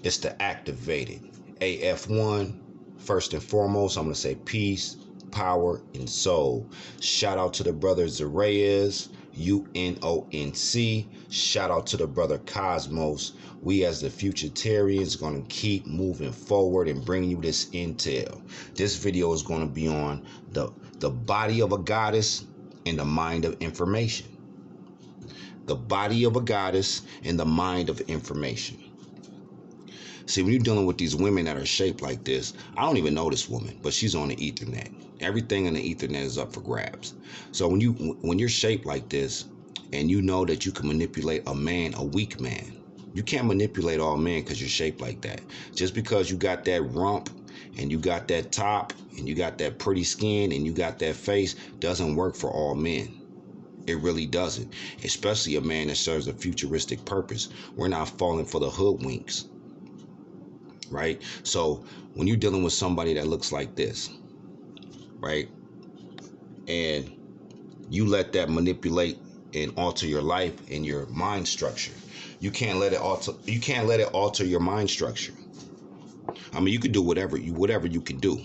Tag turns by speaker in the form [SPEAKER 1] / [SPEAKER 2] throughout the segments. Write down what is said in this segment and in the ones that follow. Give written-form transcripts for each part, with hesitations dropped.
[SPEAKER 1] It's the activated. AF1, first and foremost, I'm going to say peace, power, and soul. Shout out to the brother Zareyes, UNONC. Shout out to the brother Cosmos. We as the Futurtarians going to keep moving forward and bring you this intel. This video is going to be on the body of a goddess and the mind of information. The body of a goddess and the mind of information. See, when you're dealing with these women that are shaped like this, I don't even know this woman, but she's on the Ethernet. Everything in the Ethernet is up for grabs. So when you're shaped like this, and you know that you can manipulate a man, a weak man, you can't manipulate all men because you're shaped like that. Just because you got that rump and you got that top and you got that pretty skin and you got that face doesn't work for all men. It really doesn't, especially a man that serves a futuristic purpose. We're not falling for the hoodwinks. Right? So when you're dealing with somebody that looks like this, right, and you let that manipulate and alter your life and your mind structure, you can't let it alter your mind structure. I mean, you could do whatever you can do,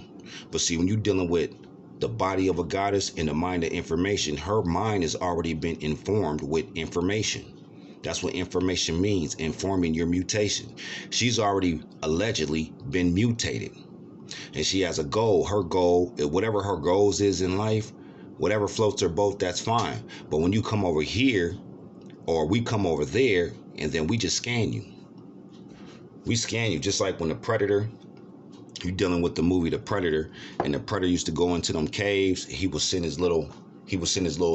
[SPEAKER 1] but see, when you're dealing with the body of a goddess and the mind of information, her mind has already been informed with information. That's what information means, informing your mutation. She's already allegedly been mutated. And she has a goal. Her goal, whatever her goals is in life, whatever floats her boat, that's fine. But when you come over here, or we come over there, and then we just scan you. We scan you, just like when the Predator, you're dealing with the movie The Predator, and the Predator used to go into them caves. He would send his little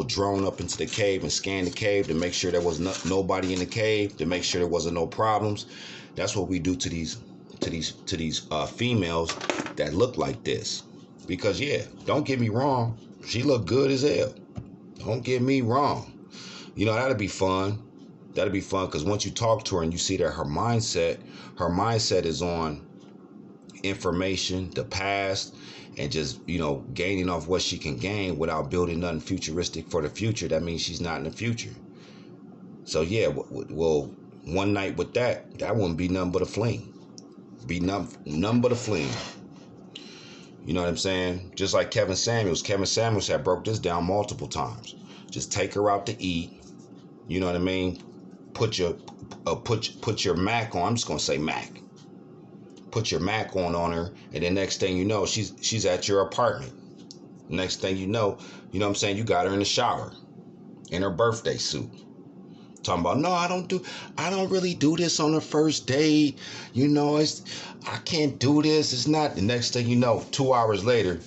[SPEAKER 1] drone up into the cave and scan the cave to make sure there was nobody in the cave, to make sure there wasn't no problems. That's what we do to these females that look like this. Because yeah, don't get me wrong, she look good as hell. Don't get me wrong. You know, that'd be fun. That'd be fun because once you talk to her and you see that her mindset is on information, the past, and just, you know, gaining off what she can gain without building nothing futuristic for the future. That means she's not in the future. So yeah, well, one night with that wouldn't be nothing but a fling. Be nothing but a fling. You know what I'm saying? Just like Kevin Samuels. Kevin Samuels had broke this down multiple times. Just take her out to eat. You know what I mean? Put your Mac on. I'm just gonna say Mac. Put your Mac on her, and then next thing you know, she's at your apartment. Next thing you know what I'm saying, you got her in the shower in her birthday suit. Talking about, no, I don't really do this on the first date. You know, I can't do this. It's not. The next thing you know, 2 hours later,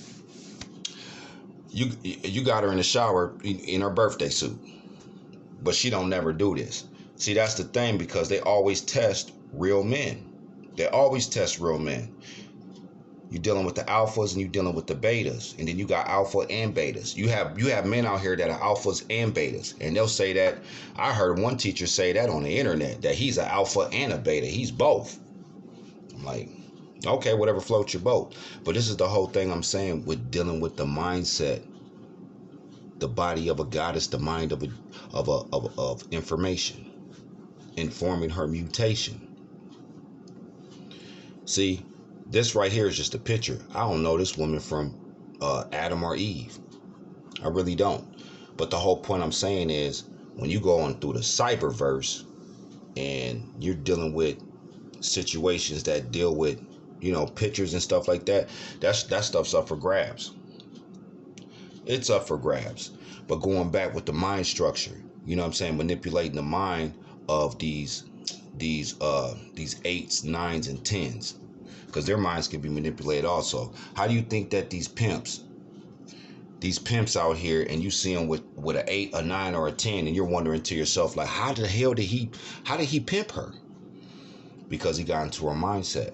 [SPEAKER 1] you got her in the shower in her birthday suit. But she don't never do this. See, that's the thing, because they always test real men. They always test real men. You're dealing with the alphas and you're dealing with the betas. And then you got alpha and betas. You have men out here that are alphas and betas. And they'll say that. I heard one teacher say that on the internet, that he's an alpha and a beta. He's both. I'm like, okay, whatever floats your boat. But this is the whole thing I'm saying with dealing with the mindset. The body of a goddess, the mind of information. Informing her mutation. See, this right here is just a picture. I don't know this woman from Adam or Eve. I really don't. But the whole point I'm saying is, when you go on through the cyberverse and you're dealing with situations that deal with, you know, pictures and stuff like that, that stuff's up for grabs. It's up for grabs. But going back with the mind structure, you know what I'm saying, manipulating the mind of these 8s, 9s, and 10s, because their minds can be manipulated also. How do you think that these pimps out here, and you see them with an 8, a 9, or a 10, and you're wondering to yourself, like, how the hell did he pimp her? Because he got into her mindset.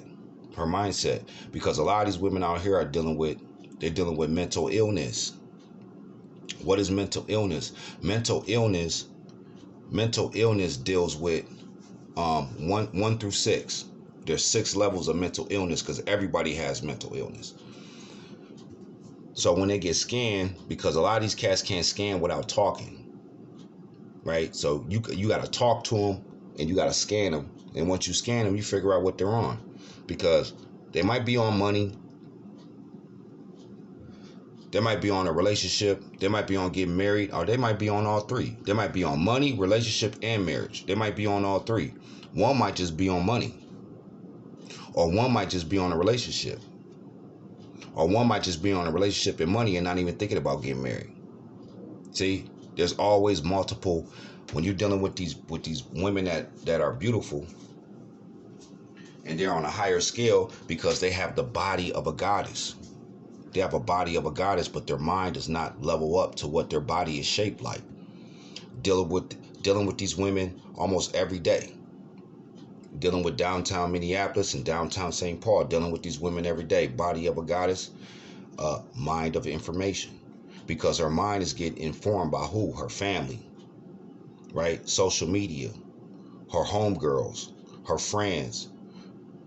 [SPEAKER 1] Because a lot of these women out here are dealing with mental illness. What is mental illness? Mental illness deals with 1 through 6. There's 6 levels of mental illness, because everybody has mental illness. So when they get scanned, because a lot of these cats can't scan without talking, right? So you got to talk to them and you got to scan them. And once you scan them, you figure out what they're on, because they might be on money, they might be on a relationship, they might be on getting married, or they might be on all three. They might be on money, relationship, and marriage. They might be on all three. One might just be on money, or one might just be on a relationship, or one might just be on a relationship and money and not even thinking about getting married. See, there's always multiple. When you're dealing with these women that are beautiful, and they're on a higher scale because they have the body of a goddess. They have a body of a goddess, but their mind does not level up to what their body is shaped like. Dealing with these women almost every day. Dealing with downtown Minneapolis and downtown St. Paul. Dealing with these women every day. Body of a goddess, mind of information. Because her mind is getting informed by who? Her family. Right? Social media. Her homegirls. Her friends.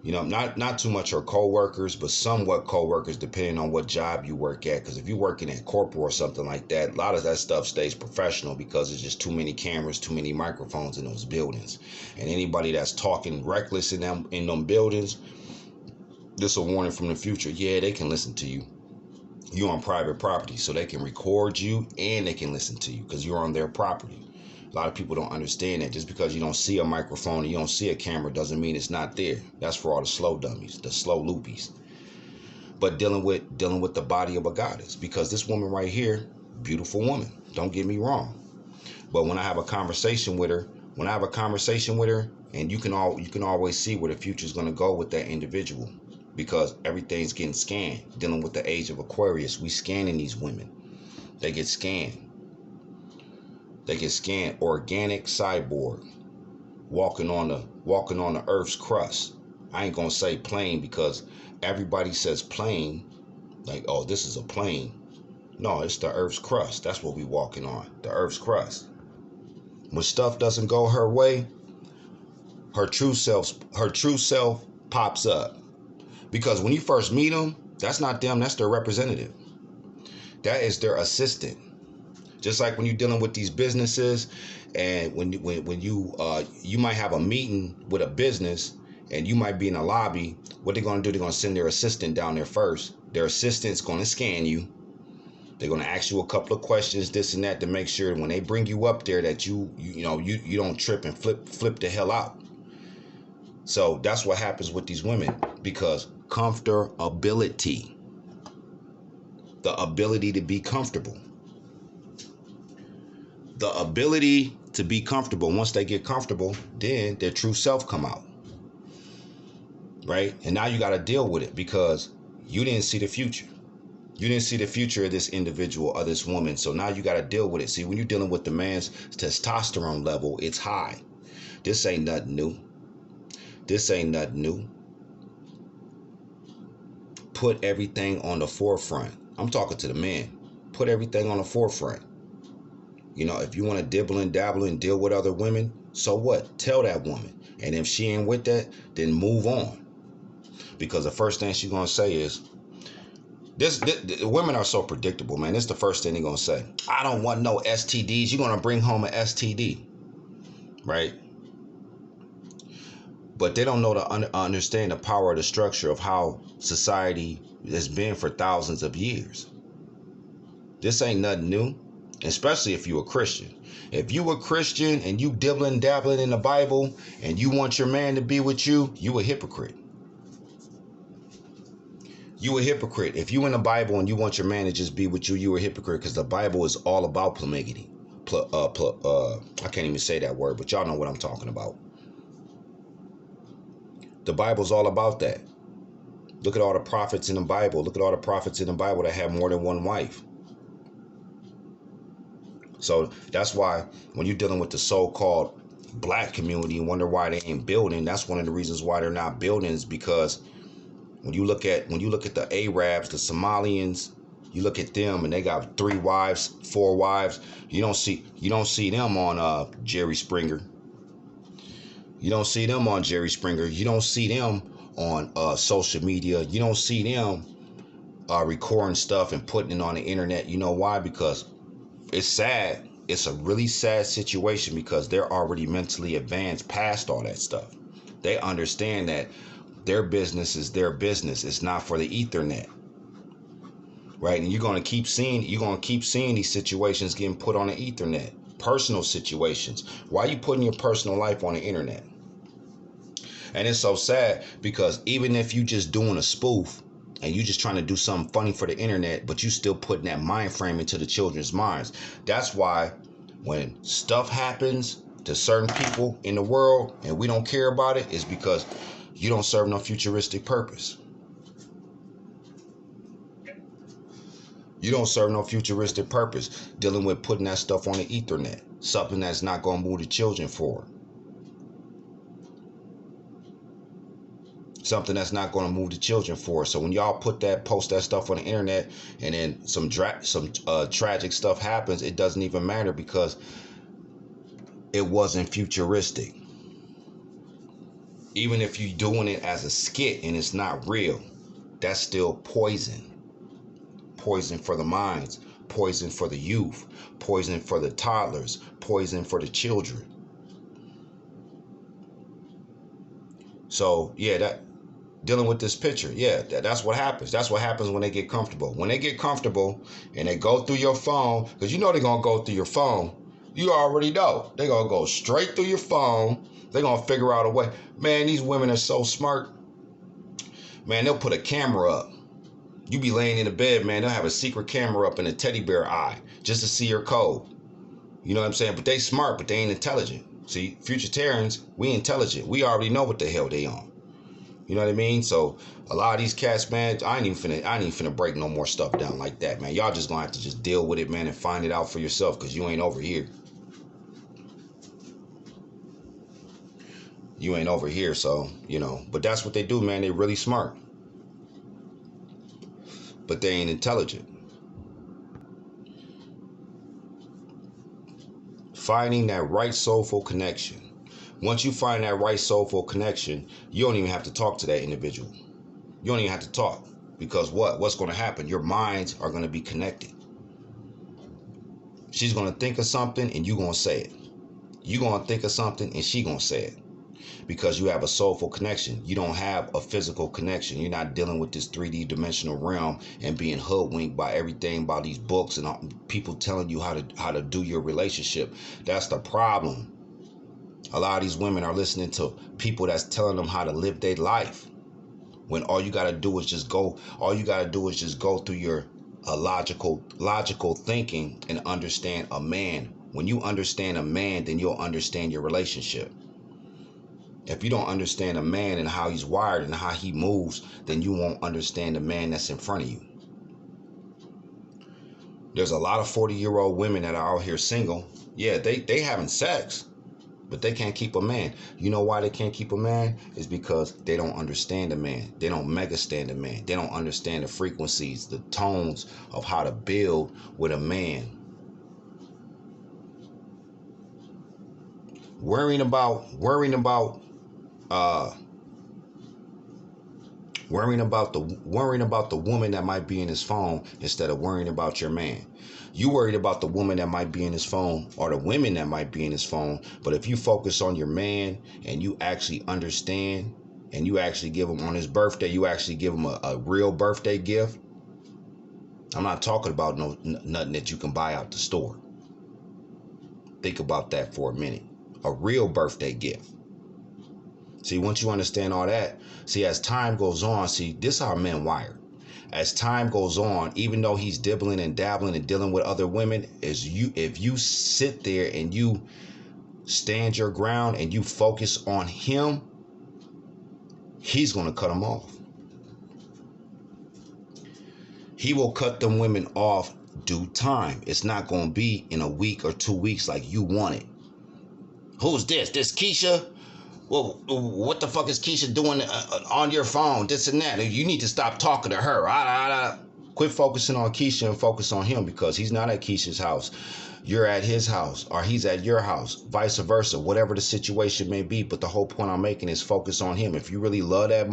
[SPEAKER 1] You know, not too much her co-workers, but somewhat co-workers, depending on what job you work at. Because if you're working at corporate or something like that, a lot of that stuff stays professional because there's just too many cameras, too many microphones in those buildings. And anybody that's talking reckless in them buildings, this is a warning from the future. Yeah, they can listen to you. You're on private property, so they can record you and they can listen to you because you're on their property. A lot of people don't understand that. Just because you don't see a microphone and you don't see a camera doesn't mean it's not there. That's for all the slow dummies, the slow loopies. But dealing with the body of a goddess, because this woman right here, beautiful woman. Don't get me wrong. But when I have a conversation with her, and you can always see where the future is going to go with that individual, because everything's getting scanned. Dealing with the age of Aquarius, we scanning these women. They get scanned. They get scanned. Organic cyborg, walking on the Earth's crust. I ain't gonna say plane because everybody says plane, like, oh, this is a plane. No, it's the Earth's crust. That's what we walking on, the Earth's crust. When stuff doesn't go her way, her true self pops up. Because when you first meet them, that's not them. That's their representative. That is their assistant. Just like when you're dealing with these businesses, and when you might have a meeting with a business, and you might be in a lobby. What they're going to do? They're going to send their assistant down there first. Their assistant's going to scan you. They're going to ask you a couple of questions, this and that, to make sure when they bring you up there that you don't trip and flip the hell out. So that's what happens with these women, because comfortability, the ability to be comfortable. The ability to be comfortable. Once they get comfortable, then their true self come out. Right? And now you got to deal with it because you didn't see the future. You didn't see the future of this individual or this woman. So now you got to deal with it. See, when you're dealing with the man's testosterone level, it's high. This ain't nothing new. This ain't nothing new. Put everything on the forefront. I'm talking to the man. Put everything on the forefront. You know, if you want to dibble and dabble and deal with other women, so what? Tell that woman. And if she ain't with that, then move on. Because the first thing she's going to say is, this women are so predictable, man. This is the first thing they're going to say. I don't want no STDs. You're going to bring home an STD. Right? But they don't know to understand the power of the structure of how society has been for thousands of years. This ain't nothing new. Especially if you're a Christian. If you a Christian and you dibbling dabbling in the Bible and you want your man to be with you, you a hypocrite. You a hypocrite. If you in the Bible and you want your man to just be with you, you a hypocrite, because the Bible is all about polygamy. I can't even say that word, but y'all know what I'm talking about. The Bible's all about that. Look at all the prophets in the Bible. Look at all the prophets in the Bible that have more than one wife. So that's why when you're dealing with the so-called black community and wonder why they ain't building, that's one of the reasons why they're not building, is because when you look at the Arabs, the Somalians, you look at them and they got 3 wives, 4 wives. You don't see them on Jerry Springer. You don't see them on Jerry Springer. You don't see them on social media. You don't see them recording stuff and putting it on the internet. You know why? Because it's sad, it's a really sad situation because they're already mentally advanced past all that stuff. They understand that their business is their business. It's not for the Ethernet. Right? And you're gonna keep seeing these situations getting put on the Ethernet. Personal situations. Why are you putting your personal life on the internet? And it's so sad because even if you just doing a spoof and you just trying to do something funny for the internet, but you still putting that mind frame into the children's minds. That's why when stuff happens to certain people in the world and we don't care about it, is because you don't serve no futuristic purpose. You don't serve no futuristic purpose dealing with putting that stuff on the Ethernet. Something that's not going to move the children forward. Something that's not going to move the children forward. So when y'all post that stuff on the internet, and then some tragic stuff happens, it doesn't even matter because it wasn't futuristic. Even if you're doing it as a skit and it's not real, that's still poison. Poison for the minds, poison for the youth, poison for the toddlers, poison for the children. So yeah, that dealing with this picture, yeah, that's what happens. That's what happens when they get comfortable. When they get comfortable and they go through your phone, because you know they're gonna go through your phone. You already know they're gonna go straight through your phone. They're gonna figure out a way. Man, these women are so smart. Man, they'll put a camera up. You be laying in the bed, man, they'll have a secret camera up in a teddy bear eye just to see your code. You know what I'm saying? But they smart, but they ain't intelligent. See, Futurtarians, we intelligent. We already know what the hell they on. You know what I mean? So a lot of these cats, man, I ain't even finna break no more stuff down like that, man. Y'all just gonna have to just deal with it, man, and find it out for yourself, because you ain't over here. You ain't over here, so, you know. But that's what they do, man. They really smart. But they ain't intelligent. Finding that right soulful connection. Once you find that right soulful connection, you don't even have to talk to that individual. You don't even have to talk. Because what's going to happen? Your minds are going to be connected. She's going to think of something and you're going to say it. You're going to think of something and she's going to say it. Because you have a soulful connection. You don't have a physical connection. You're not dealing with this 3D dimensional realm and being hoodwinked by everything, by these books and people telling you how to do your relationship. That's the problem. A lot of these women are listening to people that's telling them how to live their life, when all you got to do is just go through your logical thinking and understand a man. When you understand a man, then you'll understand your relationship. If you don't understand a man and how he's wired and how he moves, then you won't understand the man that's in front of you. There's a lot of 40-year-old women that are out here single. Yeah, they having sex, but they can't keep a man. You know why they can't keep a man? It's because they don't understand a man. They don't mega-stand a man. They don't understand the frequencies, the tones of how to build with a man. Worrying about the woman that might be in his phone instead of worrying about your man. You worried about the woman that might be in his phone or the women that might be in his phone. But if you focus on your man and you actually understand and you actually give him on his birthday, you actually give him a real birthday gift. I'm not talking about nothing that you can buy out the store. Think about that for a minute. A real birthday gift. See, once you understand all that, see, as time goes on, see, this is how men wired. As time goes on, even though he's dibbling and dabbling and dealing with other women, if you sit there and you stand your ground and you focus on him, he's going to cut them off. He will cut them women off due time. It's not going to be in a week or 2 weeks like you want it. Who's this? This Keisha? Well, what the fuck is Keisha doing on your phone? This and that. You need to stop talking to her. Quit focusing on Keisha and focus on him, because he's not at Keisha's house. You're at his house, or he's at your house, vice versa, whatever the situation may be. But the whole point I'm making is focus on him. If you really love that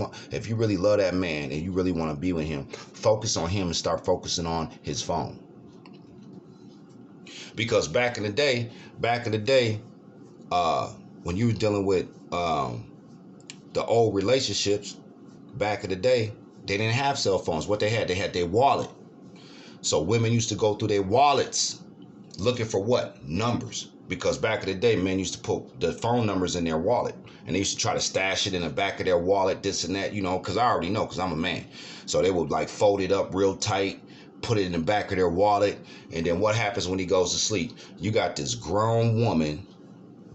[SPEAKER 1] man and you really want to be with him, focus on him and start focusing on his phone. Because back in the day, when you were dealing with the old relationships, back in the day, they didn't have cell phones. What they had their wallet. So women used to go through their wallets looking for what? Numbers. Because back in the day, men used to put the phone numbers in their wallet. And they used to try to stash it in the back of their wallet, this and that, because I already know, because I'm a man. So they would like fold it up real tight, put it in the back of their wallet. And then what happens when he goes to sleep? You got this grown woman,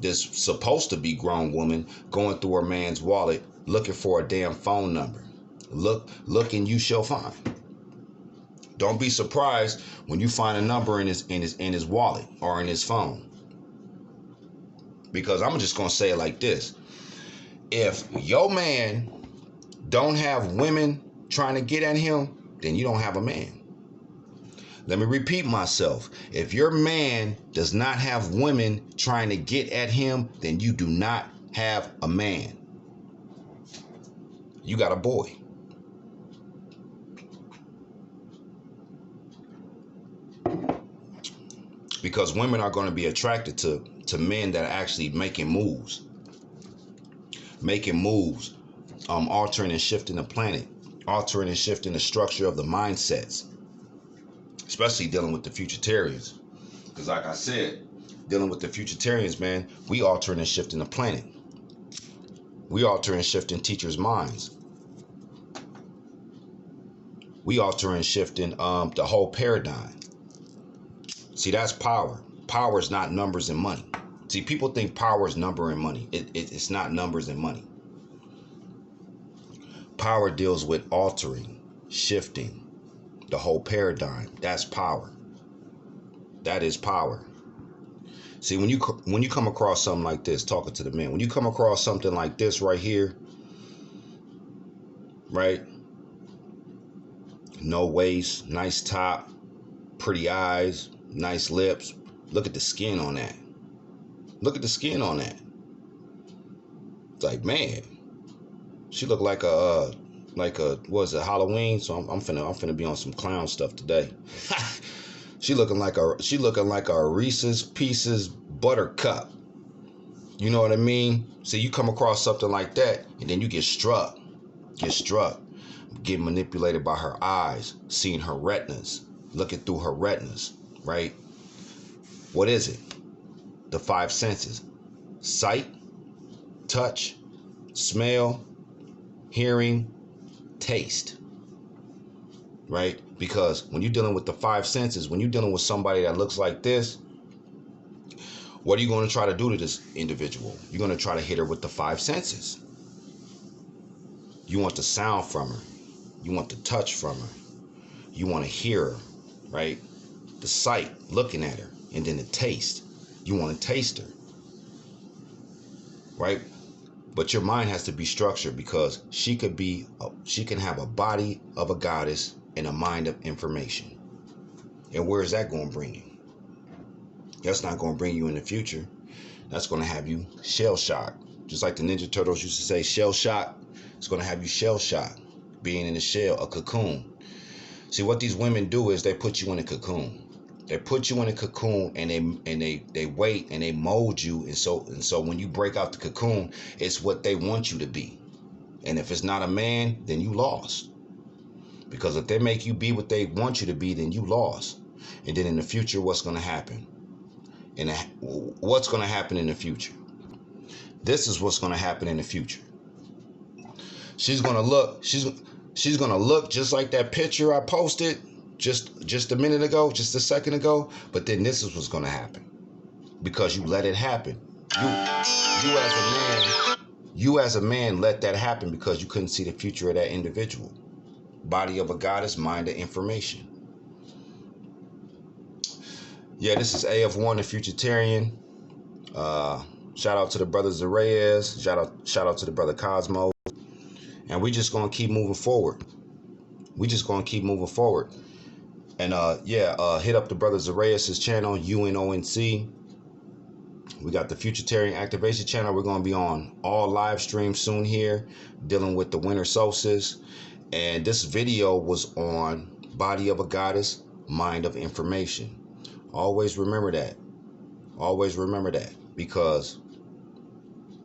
[SPEAKER 1] this supposed to be grown woman, going through her man's wallet looking for a damn phone number. Look and you shall find. Don't be surprised when you find a number in his wallet or in his phone. Because I'm just gonna say it like this. If your man don't have women trying to get at him, then you don't have a man. Let me repeat myself. If your man does not have women trying to get at him, then you do not have a man. You got a boy. Because women are going to be attracted to men that are actually making moves. Altering and shifting the planet. Altering and shifting the structure of the mindsets. Especially dealing with the Futurtarians. Because like I said, dealing with the Futurtarians, man, we altering and shifting the planet. We altering and shifting teachers' minds. We altering and shifting the whole paradigm. See, that's power. Power is not numbers and money. See, people think power is number and money. It's not numbers and money. Power deals with altering, shifting the whole paradigm. That's power. That is power. See, when you come across something like this, talking to the men, when you come across something like this right here, right? No waist, nice top, pretty eyes, nice lips. Look at the skin on that. Look at the skin on that. It's like, man, she looked like a what is it, Halloween? So I'm finna be on some clown stuff today. She looking like a Reese's Pieces buttercup. You know what I mean? So you come across something like that, and then you get struck, get manipulated by her eyes, seeing her retinas, looking through her retinas, right? What is it? The five senses: sight, touch, smell, hearing, taste. Right? Because when you're dealing with the five senses, when you're dealing with somebody that looks like this, what are you going to try to do to this individual? You're going to try to hit her with the five senses. You want the sound from her. You want the touch from her. You want to hear her, right? The sight, looking at her, and then the taste. You want to taste her, right? But your mind has to be structured, because she can have a body of a goddess and a mind of information. And where is that going to bring you? That's not going to bring you in the future. That's going to have you shell-shocked. Just like the Ninja Turtles used to say, shell-shocked. It's going to have you shell-shocked, being in a shell, a cocoon. See, what these women do is they put you in a cocoon. They put you in a cocoon, and they wait and they mold you. And so when you break out the cocoon, it's what they want you to be. And if it's not a man, then you lost. Because if they make you be what they want you to be, then you lost. And then in the future, what's going to happen? And what's going to happen in the future? This is what's going to happen in the future. She's going to look. She's going to look just like that picture I posted just a minute ago, just a second ago. But then this is what's going to happen, because you let it happen. You as a man let that happen because you couldn't see the future of that individual. Body of a goddess, mind of information. Yeah, this is AF1, the Futurtarian. Shout out to the brother Zareyes. Shout out to the brother Cosmo. And we just gonna keep moving forward. And hit up the brother Zareyes' channel, UNONC. We got the Futurtarian Activation channel. We're gonna be on all live streams soon here, dealing with the winter solstice. And this video was on body of a goddess, mind of information. Always remember that. Always remember that, because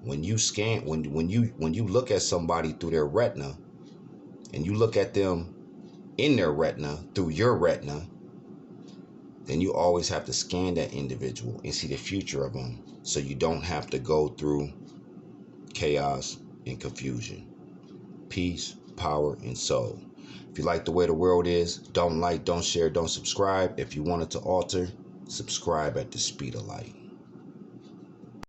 [SPEAKER 1] when you scan, when you look at somebody through their retina, and you look at them in their retina through your retina, then you always have to scan that individual and see the future of them, so you don't have to go through chaos and confusion. Peace, power, and soul. If you like the way the world is, don't like, don't share, don't subscribe. If you want it to alter, subscribe at the speed of light.